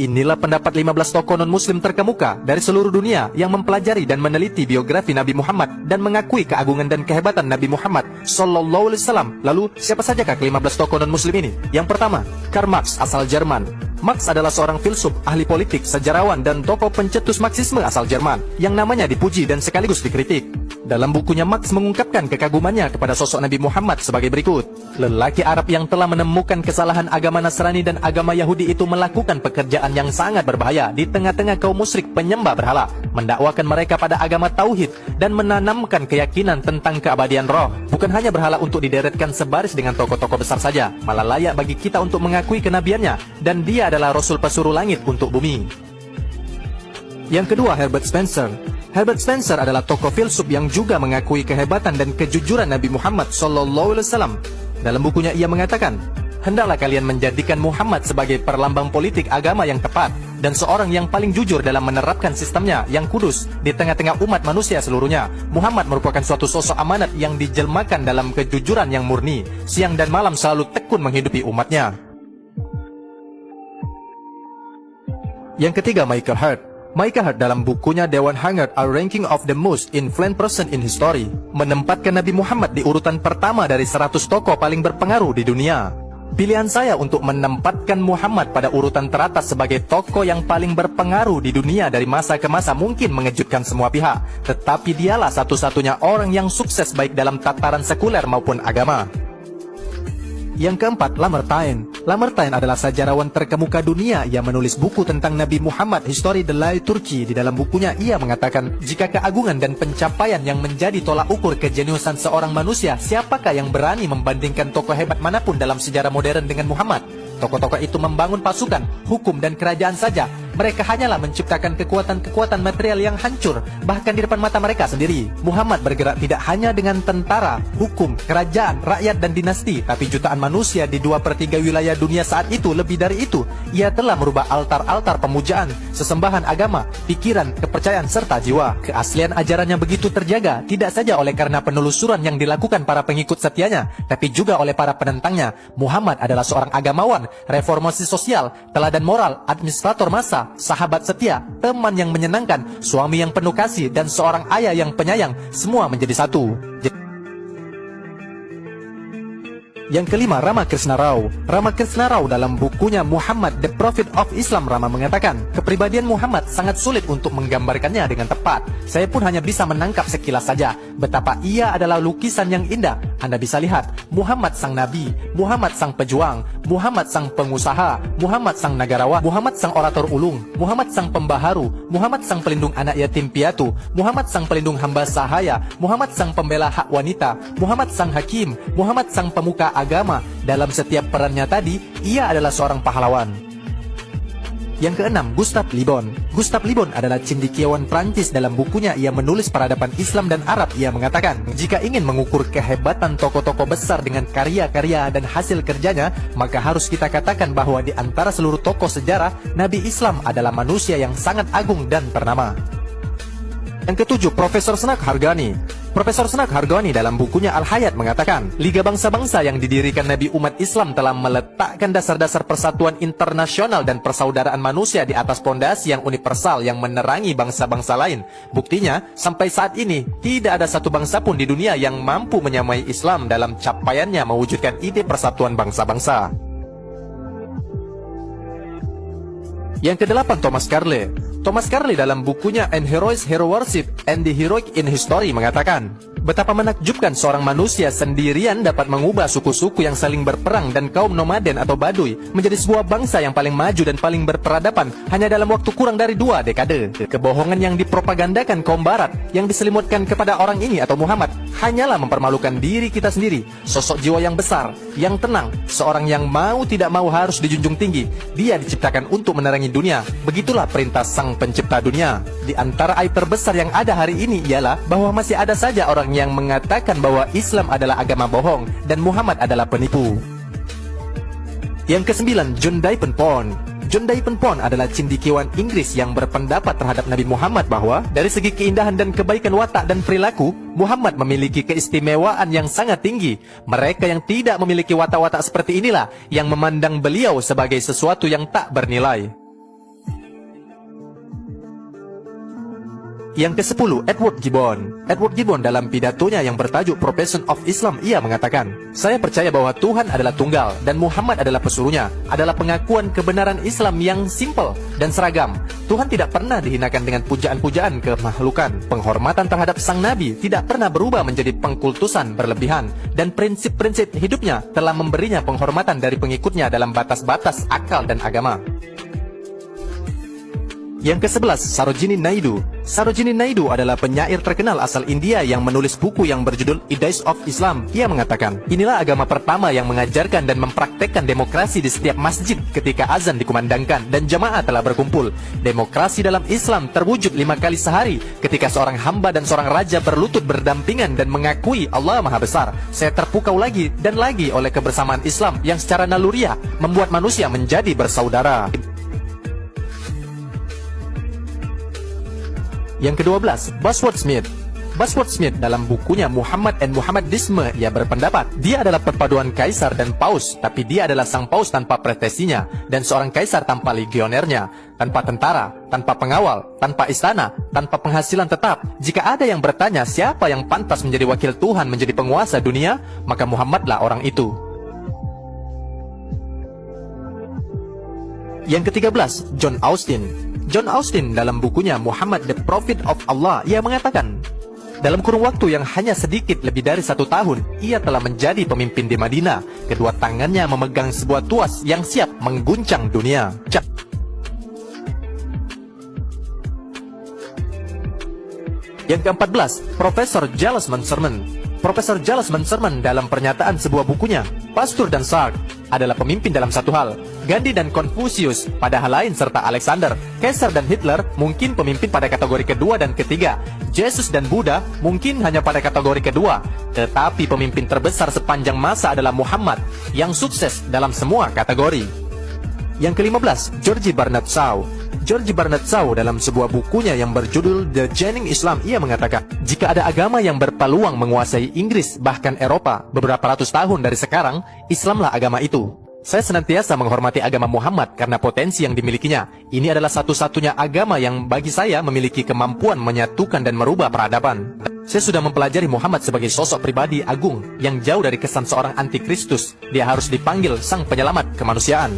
Inilah pendapat 15 tokoh non-muslim terkemuka dari seluruh dunia yang mempelajari dan meneliti biografi Nabi Muhammad dan mengakui keagungan dan kehebatan Nabi Muhammad Sallallahu Alaihi Wasallam. Lalu, siapa sajakah ke-15 tokoh non-muslim ini? Yang pertama, Karl Marx asal Jerman. Marx adalah seorang filsuf, ahli politik, sejarawan, dan tokoh pencetus Marxisme asal Jerman yang namanya dipuji dan sekaligus dikritik. Dalam bukunya, Marx mengungkapkan kekagumannya kepada sosok Nabi Muhammad sebagai berikut. Lelaki Arab yang telah menemukan kesalahan agama Nasrani dan agama Yahudi itu melakukan pekerjaan yang sangat berbahaya di tengah-tengah kaum musyrik penyembah berhala, mendakwakan mereka pada agama tauhid dan menanamkan keyakinan tentang keabadian roh. Bukan hanya berhala untuk dideretkan sebaris dengan tokoh-tokoh besar saja, malah layak bagi kita untuk mengakui kenabiannya, dan dia adalah Rasul pesuruh langit untuk bumi. Yang kedua, Herbert Spencer. Herbert Spencer adalah tokoh filsuf yang juga mengakui kehebatan dan kejujuran Nabi Muhammad SAW. Dalam bukunya ia mengatakan, hendaklah kalian menjadikan Muhammad sebagai perlambang politik agama yang tepat dan seorang yang paling jujur dalam menerapkan sistemnya yang kudus di tengah-tengah umat manusia seluruhnya. Muhammad merupakan suatu sosok amanat yang dijelmakan dalam kejujuran yang murni, siang dan malam selalu tekun menghidupi umatnya. Yang ketiga, Michael Hart. Michael Hart dalam bukunya The 100 A Ranking of the Most Influential Person in History menempatkan Nabi Muhammad di urutan pertama dari 100 tokoh paling berpengaruh di dunia. Pilihan saya untuk menempatkan Muhammad pada urutan teratas sebagai tokoh yang paling berpengaruh di dunia dari masa ke masa mungkin mengejutkan semua pihak, tetapi dialah satu-satunya orang yang sukses baik dalam tataran sekuler maupun agama. Yang keempat, Lamartine. Lamartine adalah sejarawan terkemuka dunia yang menulis buku tentang Nabi Muhammad, History de la Turki. Di dalam bukunya ia mengatakan, jika keagungan dan pencapaian yang menjadi tolak ukur kejeniusan seorang manusia, siapakah yang berani membandingkan tokoh hebat manapun dalam sejarah modern dengan Muhammad? Tokoh-tokoh itu membangun pasukan, hukum, dan kerajaan saja. Mereka hanyalah menciptakan kekuatan-kekuatan material yang hancur, bahkan di depan mata mereka sendiri. Muhammad bergerak tidak hanya dengan tentara, hukum, kerajaan, rakyat, dan dinasti, tapi jutaan manusia di 2/3 wilayah dunia saat itu. Lebih dari itu, ia telah merubah altar-altar pemujaan, sesembahan agama, pikiran, kepercayaan, serta jiwa. Keaslian ajarannya begitu terjaga, tidak saja oleh karena penelusuran yang dilakukan para pengikut setianya, tapi juga oleh para penentangnya. Muhammad adalah seorang agamawan, reformasi sosial, teladan moral, administrator massa, sahabat setia, teman yang menyenangkan, suami yang penuh kasih, dan seorang ayah yang penyayang, semua menjadi satu. Yang kelima, Rama Krishna Rao. Rama Krishna Rao dalam bukunya Muhammad, The Prophet of Islam, Rama mengatakan, kepribadian Muhammad sangat sulit untuk menggambarkannya dengan tepat. Saya pun hanya bisa menangkap sekilas saja betapa ia adalah lukisan yang indah. Anda bisa lihat, Muhammad sang nabi, Muhammad sang pejuang, Muhammad sang pengusaha, Muhammad sang negarawan, Muhammad sang orator ulung, Muhammad sang pembaharu, Muhammad sang pelindung anak yatim piatu, Muhammad sang pelindung hamba sahaya, Muhammad sang pembela hak wanita, Muhammad sang hakim, Muhammad sang pemuka agama. Dalam setiap perannya tadi, ia adalah seorang pahlawan. Yang keenam, Gustave Le Bon. Gustave Le Bon adalah cendekiawan Prancis. Dalam bukunya ia menulis peradaban Islam dan Arab. Ia mengatakan, jika ingin mengukur kehebatan tokoh-tokoh besar dengan karya-karya dan hasil kerjanya, maka harus kita katakan bahwa di antara seluruh tokoh sejarah, Nabi Islam adalah manusia yang sangat agung dan ternama. Yang ketujuh, Profesor Snack Hargani. Profesor Snack Hargani dalam bukunya Al-Hayat mengatakan, Liga Bangsa-Bangsa yang didirikan Nabi umat Islam telah meletakkan dasar-dasar persatuan internasional dan persaudaraan manusia di atas pondasi yang universal yang menerangi bangsa-bangsa lain. Buktinya, sampai saat ini, tidak ada satu bangsa pun di dunia yang mampu menyamai Islam dalam capaiannya mewujudkan ide persatuan bangsa-bangsa. Yang kedelapan, Thomas Carlyle. Thomas Carlyle dalam bukunya An Hero's Hero Worship and the Heroic in History mengatakan, betapa menakjubkan seorang manusia sendirian dapat mengubah suku-suku yang saling berperang dan kaum nomaden atau baduy menjadi sebuah bangsa yang paling maju dan paling berperadaban hanya dalam waktu kurang dari 2 dekade. Kebohongan yang dipropagandakan kaum barat yang diselimutkan kepada orang ini atau Muhammad hanyalah mempermalukan diri kita sendiri. Sosok jiwa yang besar, yang tenang, seorang yang mau tidak mau harus dijunjung tinggi. Dia diciptakan untuk menerangi dunia. Begitulah perintah sang pencipta dunia. Di antara aib terbesar yang ada hari ini ialah bahwa masih ada saja orang yang mengatakan bahwa Islam adalah agama bohong dan Muhammad adalah penipu. Yang kesembilan, John Davenport. John Davenport adalah cendekiawan Inggris yang berpendapat terhadap Nabi Muhammad bahwa dari segi keindahan dan kebaikan watak dan perilaku, Muhammad memiliki keistimewaan yang sangat tinggi. Mereka yang tidak memiliki watak-watak seperti inilah yang memandang beliau sebagai sesuatu yang tak bernilai. Yang ke-10, Edward Gibbon. Edward Gibbon dalam pidatonya yang bertajuk Profession of Islam, ia mengatakan, "Saya percaya bahwa Tuhan adalah tunggal dan Muhammad adalah pesuruhnya, adalah pengakuan kebenaran Islam yang simpel dan seragam. Tuhan tidak pernah dihinakan dengan pujaan-pujaan kemakhlukan. Penghormatan terhadap sang Nabi tidak pernah berubah menjadi pengkultusan berlebihan, dan prinsip-prinsip hidupnya telah memberinya penghormatan dari pengikutnya dalam batas-batas akal dan agama." Yang ke-11, Sarojini Naidu. Sarojini Naidu adalah penyair terkenal asal India yang menulis buku yang berjudul Ideas of Islam. Ia mengatakan, "Inilah agama pertama yang mengajarkan dan mempraktekkan demokrasi di setiap masjid ketika azan dikumandangkan dan jamaah telah berkumpul. Demokrasi dalam Islam terwujud 5 kali sehari ketika seorang hamba dan seorang raja berlutut berdampingan dan mengakui Allah Maha Besar. Saya terpukau lagi dan lagi oleh kebersamaan Islam yang secara naluriah membuat manusia menjadi bersaudara." Yang ke-12, Bosworth Smith. Bosworth Smith dalam bukunya Muhammad and Muhammadisme, ia berpendapat dia adalah perpaduan kaisar dan paus, tapi dia adalah sang paus tanpa prestasinya dan seorang kaisar tanpa legionernya, tanpa tentara, tanpa pengawal, tanpa istana, tanpa penghasilan tetap. Jika ada yang bertanya siapa yang pantas menjadi wakil Tuhan menjadi penguasa dunia, maka Muhammadlah orang itu. Yang ke-13, John Austin. John Austin dalam bukunya Muhammad the Prophet of Allah, ia mengatakan, dalam kurun waktu yang hanya sedikit lebih dari 1 tahun, ia telah menjadi pemimpin di Madinah. Kedua tangannya memegang sebuah tuas yang siap mengguncang dunia. Yang ke-14, Profesor Giles Manserman. Profesor Giles Manserman dalam pernyataan sebuah bukunya, Pastur dan Sark, adalah pemimpin dalam satu hal. Gandhi dan Confucius pada hal lain, serta Alexander, Caesar dan Hitler mungkin pemimpin pada kategori kedua dan ketiga. Yesus dan Buddha mungkin hanya pada kategori kedua. Tetapi pemimpin terbesar sepanjang masa adalah Muhammad yang sukses dalam semua kategori. Yang ke-15, George Bernard Shaw. George Bernard Shaw dalam sebuah bukunya yang berjudul The Genuine Islam, ia mengatakan, jika ada agama yang berpeluang menguasai Inggris bahkan Eropa beberapa ratus tahun dari sekarang, Islamlah agama itu. Saya senantiasa menghormati agama Muhammad karena potensi yang dimilikinya. Ini adalah satu-satunya agama yang bagi saya memiliki kemampuan menyatukan dan merubah peradaban. Saya sudah mempelajari Muhammad sebagai sosok pribadi agung yang jauh dari kesan seorang antikristus. Dia harus dipanggil sang penyelamat kemanusiaan.